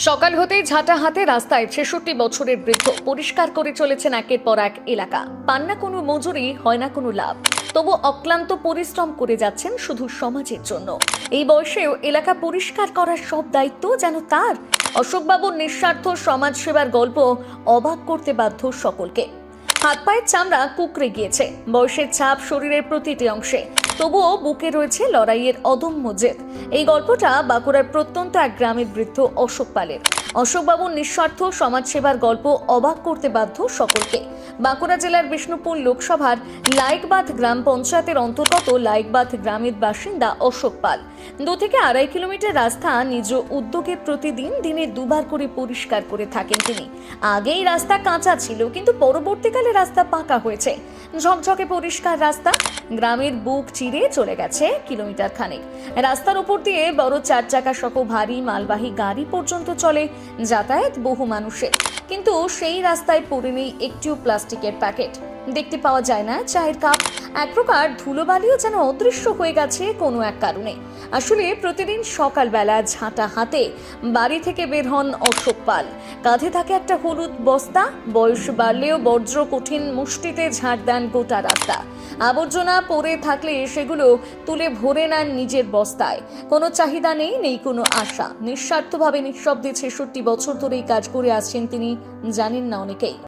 সকাল হতেই ঝাঁটা হাতে রাস্তায় ৬৬ বছরের বৃদ্ধ পরিষ্কার করে চলেছেন একের পর এক এলাকা। পান না কোনো মজুরি, হয় না কোনো লাভ, তবু অক্লান্ত পরিশ্রম করে যাচ্ছেন শুধু সমাজের জন্য। এই বয়সেও এলাকা পরিষ্কার করার সব দায়িত্ব যেন তার। অশোকবাবুর নিঃস্বার্থ সমাজ সেবার গল্প অবাক করতে বাধ্য সকলকে। হাত পায়ের চামড়া কুঁকড়ে গিয়েছে, বয়সের ছাপ শরীরের প্রতিটি অংশে, তবুও বুকে রয়েছে লড়াইয়ের অদম্য জেদ। এই গল্পটা বাঁকুড়ার প্রত্যন্ত এক গ্রামের বৃদ্ধ অশোক পালের। অশোকবাবুর নিঃস্বার্থ সমাজসেবার গল্প অবাক করতে বাধ্য সকলকে। বাঁকুড়া জেলার বিষ্ণুপুর লোকসভার লাইকবাঁধ গ্রাম পঞ্চায়েতের অন্তর্গত লাইকবাঁধ গ্রামের বাসিন্দা অশোক পাল 2 থেকে 2.5 কিলোমিটার রাস্তা নিজ উদ্যোগে প্রতিদিন দিনে দুবার করে পরিষ্কার করে থাকেন তিনি। আগেই রাস্তা কাঁচা ছিল, কিন্তু পরবর্তীকালে রাস্তা পাকা হয়েছে। ঝকঝকে পরিষ্কার রাস্তা গ্রামের বুক চিরে চলে গেছে কিলোমিটার খানেক। রাস্তার উপর দিয়ে বড় 4 চাকা সহ ভারী মালবাহী গাড়ি পর্যন্ত চলে যাতায়াত বহু মানুষের, কিন্তু সেই রাস্তায় পড়ে নেই একটিও প্লাস্টিকের প্যাকেট। দেখতে পাওয়া যায় না চায়ের কাপ। এক প্রকার ধুলোবালিও যেন অদৃশ্য হয়ে গেছে কোনো এক কারণে। আসলে প্রতিদিন সকালবেলা ঝাঁটা হাতে বাড়ি থেকে বের হন অশোক পাল। কাঁধে থাকে একটা হলুদ বস্তা, বয়স বাড়লেও বজ্র কঠিন মুষ্টিতে ঝাড় দেন গোটা রাস্তা। আবর্জনা পড়ে থাকলে সেগুলো তুলে ভরে নেন নিজের বস্তায়। কোনো চাহিদা নেই, নেই কোনো আশা। নিঃস্বার্থভাবে নিঃশব্দে ৬৬ বছর ধরে এই কাজ করে আসছেন তিনি, জানেন না অনেকেই।